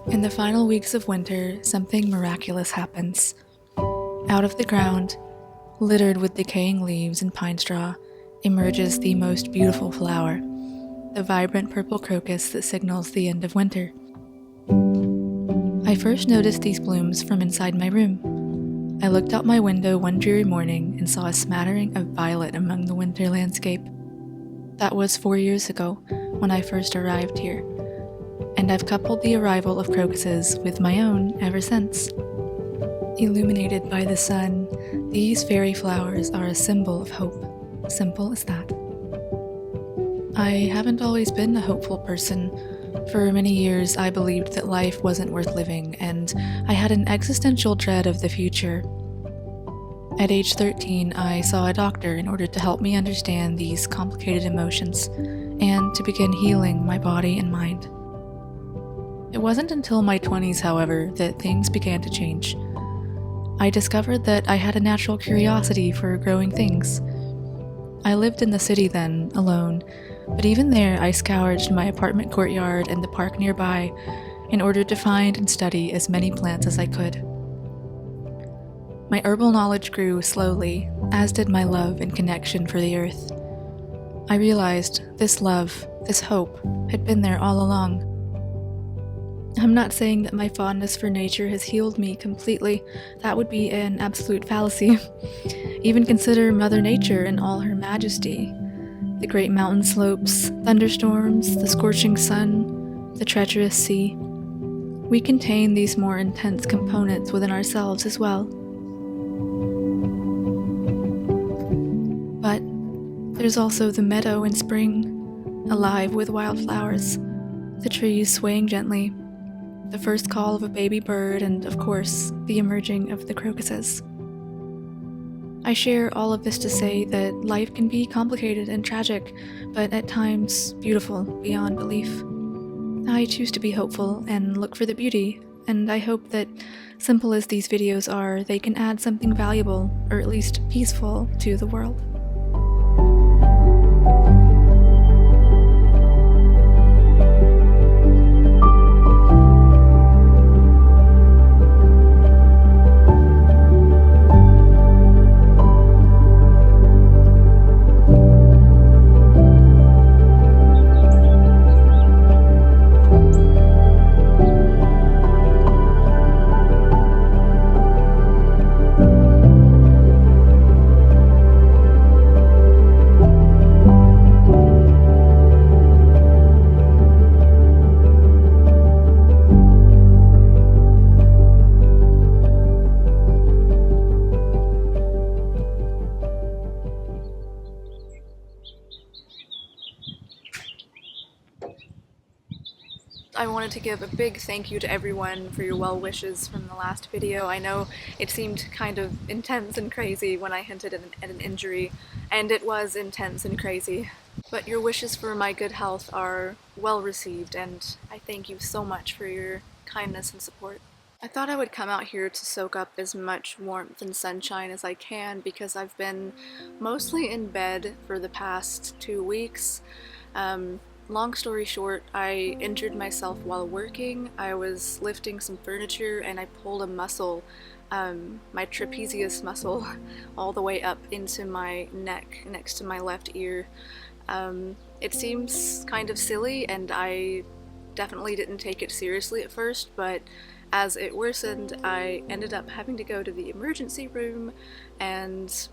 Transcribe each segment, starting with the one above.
In the final weeks of winter, something miraculous happens. Out of the ground, littered with decaying leaves and pine straw, emerges the most beautiful flower, the vibrant purple crocus that signals the end of winter. I first noticed these blooms from inside my room. I looked out my window one dreary morning and saw a smattering of violet among the winter landscape. That was 4 years ago, when I first arrived here, and I've coupled the arrival of crocuses with my own ever since. Illuminated by the sun, these fairy flowers are a symbol of hope. Simple as that. I haven't always been a hopeful person. For many years, I believed that life wasn't worth living, and I had an existential dread of the future. At age 13, I saw a doctor in order to help me understand these complicated emotions, and to begin healing my body and mind. It wasn't until my 20s, however, that things began to change. I discovered that I had a natural curiosity for growing things. I lived in the city then, alone, but even there I scoured my apartment courtyard and the park nearby in order to find and study as many plants as I could. My herbal knowledge grew slowly, as did my love and connection for the earth. I realized this love, this hope, had been there all along. I'm not saying that my fondness for nature has healed me completely. That would be an absolute fallacy. Even consider Mother Nature in all her majesty. The great mountain slopes, thunderstorms, the scorching sun, the treacherous sea. We contain these more intense components within ourselves as well. But there's also the meadow in spring, alive with wildflowers, the trees swaying gently, the first call of a baby bird, and, of course, the emerging of the crocuses. I share all of this to say that life can be complicated and tragic, but at times beautiful beyond belief. I choose to be hopeful and look for the beauty, and I hope that, simple as these videos are, they can add something valuable, or at least peaceful, to the world. I wanted to give a big thank you to everyone for your well wishes from the last video. I know it seemed kind of intense and crazy when I hinted at an injury, and it was intense and crazy. But your wishes for my good health are well received, and I thank you so much for your kindness and support. I thought I would come out here to soak up as much warmth and sunshine as I can because I've been mostly in bed for the past 2 weeks. Long story short, I injured myself while working. I was lifting some furniture and I pulled a muscle, my trapezius muscle, all the way up into my neck next to my left ear. It seems kind of silly, and I definitely didn't take it seriously at first, but as it worsened, I ended up having to go to the emergency room, and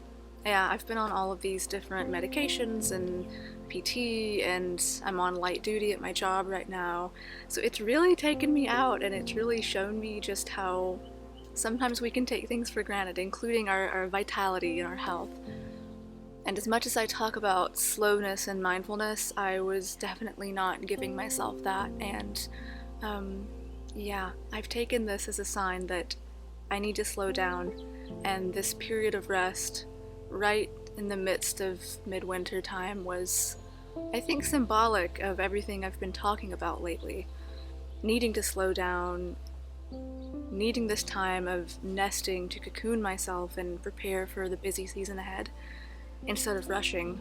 yeah, I've been on all of these different medications and PT, and I'm on light duty at my job right now. So it's really taken me out, and it's really shown me just how sometimes we can take things for granted, including our vitality and our health. And as much as I talk about slowness and mindfulness, I was definitely not giving myself that, and yeah, I've taken this as a sign that I need to slow down, and this period of rest right in the midst of midwinter time was, I think, symbolic of everything I've been talking about lately. Needing to slow down, needing this time of nesting to cocoon myself and prepare for the busy season ahead, instead of rushing.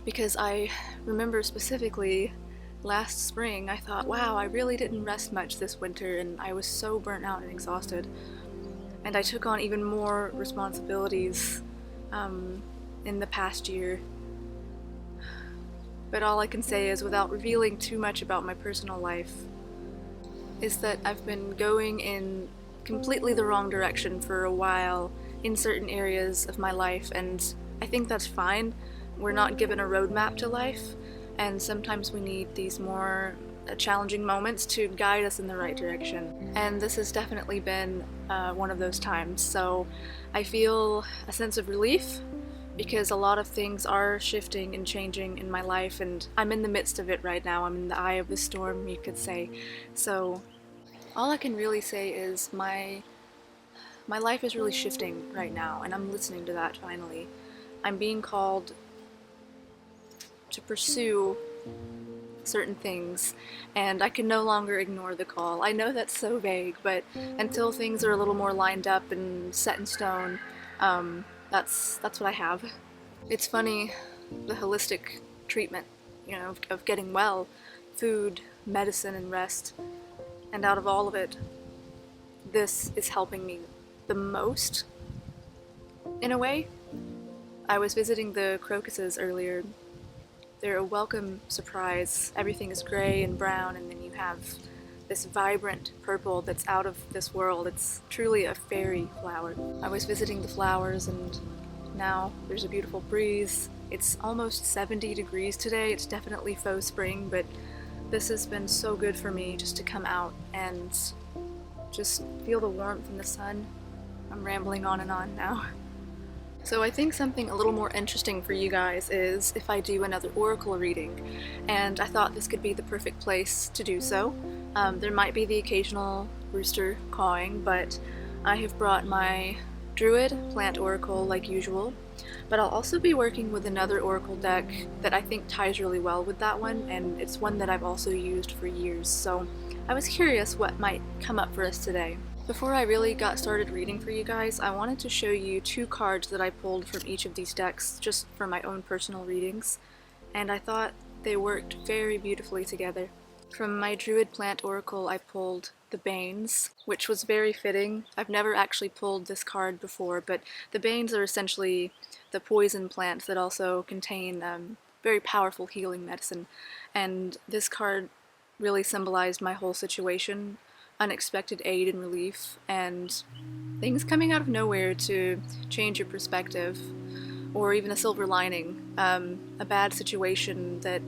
Because I remember specifically last spring I thought, wow, I really didn't rest much this winter and I was so burnt out and exhausted. And I took on even more responsibilities in the past year. But all I can say is, without revealing too much about my personal life, is that I've been going in completely the wrong direction for a while in certain areas of my life, and I think that's fine. We're not given a roadmap to life, and sometimes we need these more challenging moments to guide us in the right direction. And this has definitely been one of those times. So I feel a sense of relief because a lot of things are shifting and changing in my life, and I'm in the midst of it right now. I'm in the eye of the storm, you could say. So all I can really say is my life is really shifting right now, and I'm listening to that finally. I'm being called to pursue certain things, and I can no longer ignore the call. I know that's so vague, but until things are a little more lined up and set in stone, that's what I have. It's funny, the holistic treatment, of getting well, food, medicine, and rest, and out of all of it, this is helping me the most, in a way. I was visiting the crocuses earlier. They're a welcome surprise. Everything is gray and brown, and then you have this vibrant purple that's out of this world. It's truly a fairy flower. I was visiting the flowers, and now there's a beautiful breeze. It's almost 70 degrees today. It's definitely faux spring, but this has been so good for me just to come out and just feel the warmth in the sun. I'm rambling on and on now. So I think something a little more interesting for you guys is if I do another oracle reading, and I thought this could be the perfect place to do so. There might be the occasional rooster cawing, but I have brought my druid plant oracle like usual, but I'll also be working with another oracle deck that I think ties really well with that one, and it's one that I've also used for years, so I was curious what might come up for us today. Before I really got started reading for you guys, I wanted to show you two cards that I pulled from each of these decks just for my own personal readings, and I thought they worked very beautifully together. From my Druid Plant Oracle, I pulled the Banes, which was very fitting. I've never actually pulled this card before, but the Banes are essentially the poison plants that also contain very powerful healing medicine, and this card really symbolized my whole situation. Unexpected aid and relief, and things coming out of nowhere to change your perspective, or even a silver lining, a bad situation that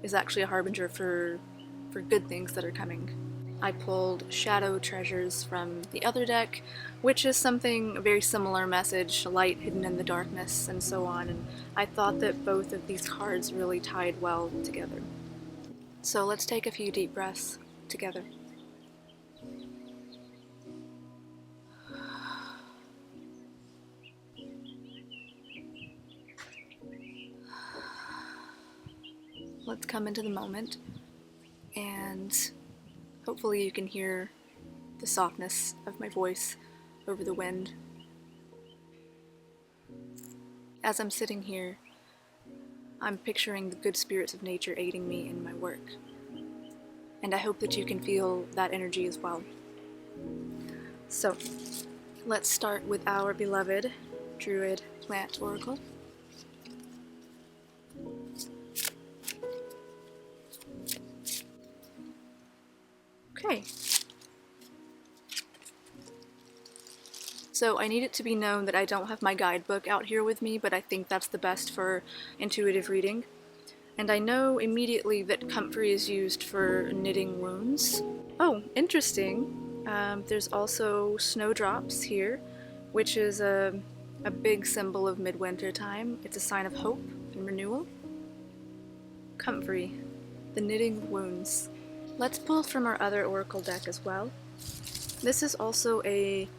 is actually a harbinger for good things that are coming. I pulled Shadow Treasures from the other deck, which is something, a very similar message, light hidden in the darkness, and so on, and I thought that both of these cards really tied well together. So let's take a few deep breaths together. Let's come into the moment, and hopefully you can hear the softness of my voice over the wind. As I'm sitting here, I'm picturing the good spirits of nature aiding me in my work, and I hope that you can feel that energy as well. So, let's start with our beloved Druid Plant Oracle. Okay. So I need it to be known that I don't have my guidebook out here with me, but I think that's the best for intuitive reading. And I know immediately that comfrey is used for knitting wounds. Oh, interesting. There's also snowdrops here, which is a big symbol of midwinter time. It's a sign of hope and renewal. Comfrey, the knitting of wounds. Let's pull from our other oracle deck as well. This is also a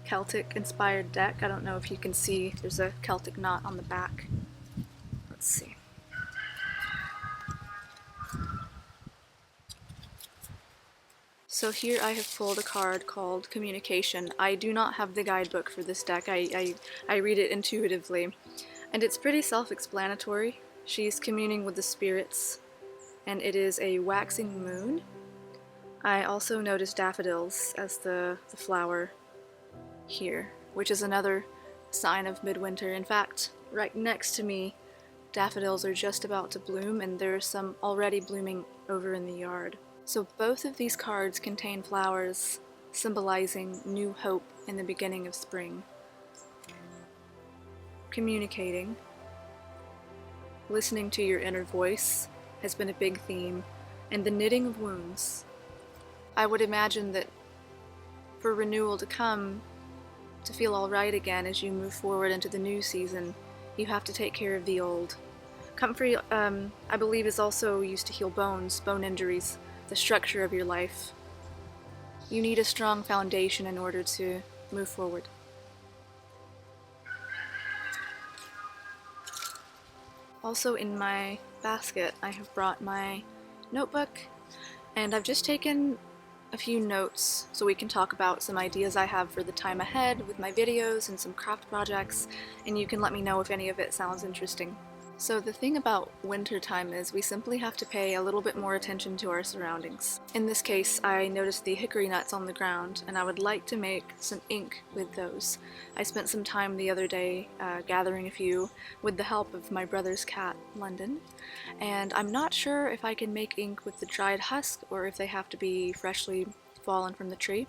Celtic-inspired deck. I don't know if you can see, there's a Celtic knot on the back. Let's see. So here I have pulled a card called Communication. I do not have the guidebook for this deck. I read it intuitively, and it's pretty self-explanatory. She's communing with the spirits and it is a waxing moon. I also noticed daffodils as the flower here, which is another sign of midwinter. In fact, right next to me, daffodils are just about to bloom, and there's some already blooming over in the yard. So both of these cards contain flowers symbolizing new hope in the beginning of spring. Communicating, listening to your inner voice has been a big theme, and the knitting of wounds. I would imagine that for renewal to come, to feel alright again as you move forward into the new season, you have to take care of the old. Comfrey, I believe, is also used to heal bones, bone injuries, the structure of your life. You need a strong foundation in order to move forward. Also in my basket, I have brought my notebook, and I've just taken a few notes so we can talk about some ideas I have for the time ahead with my videos and some craft projects, and you can let me know if any of it sounds interesting. So the thing about winter time is we simply have to pay a little bit more attention to our surroundings. In this case, I noticed the hickory nuts on the ground, and I would like to make some ink with those. I spent some time the other day gathering a few with the help of my brother's cat, London, and I'm not sure if I can make ink with the dried husk or if they have to be freshly fallen from the tree,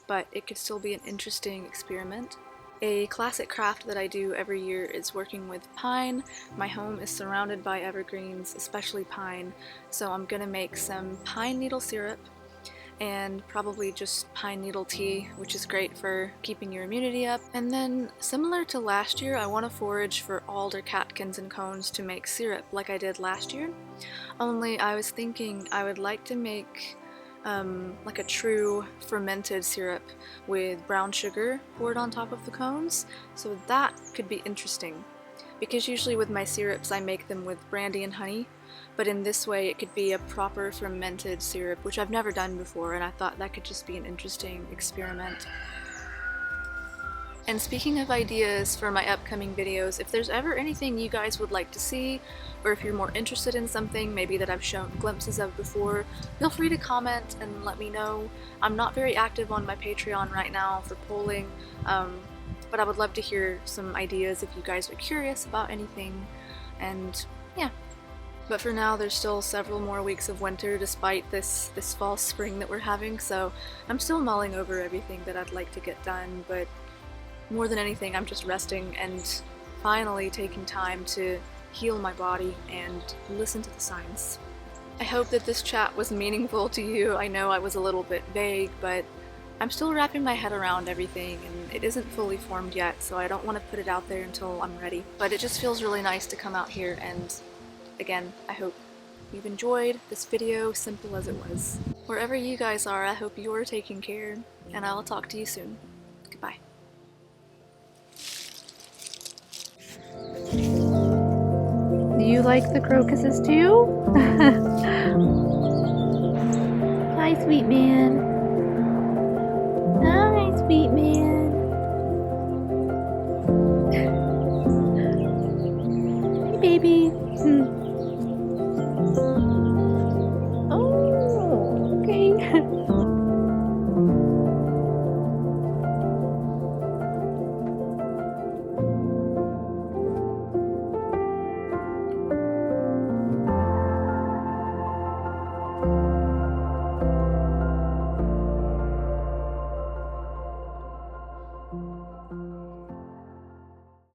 but it could still be an interesting experiment. A classic craft that I do every year is working with pine. My home is surrounded by evergreens, especially pine, so I'm gonna make some pine needle syrup and probably just pine needle tea, which is great for keeping your immunity up. And then, similar to last year, I want to forage for alder catkins and cones to make syrup like I did last year. Only I was thinking I would like to make like a true fermented syrup with brown sugar poured on top of the cones, so that could be interesting. Because usually with my syrups I make them with brandy and honey, but in this way it could be a proper fermented syrup, which I've never done before, and I thought that could just be an interesting experiment. And speaking of ideas for my upcoming videos, if there's ever anything you guys would like to see, or if you're more interested in something maybe that I've shown glimpses of before, feel free to comment and let me know. I'm not very active on my Patreon right now for polling, but I would love to hear some ideas if you guys are curious about anything, and yeah. But for now, there's still several more weeks of winter despite this false spring that we're having, so I'm still mulling over everything that I'd like to get done, but more than anything, I'm just resting and finally taking time to heal my body and listen to the signs. I hope that this chat was meaningful to you. I know I was a little bit vague, but I'm still wrapping my head around everything, and it isn't fully formed yet, so I don't want to put it out there until I'm ready. But it just feels really nice to come out here, and again, I hope you've enjoyed this video, simple as it was. Wherever you guys are, I hope you're taking care, and I'll talk to you soon. Goodbye. Do you like the crocuses too? Hi, sweet man. Hi, sweet man. Hey, baby.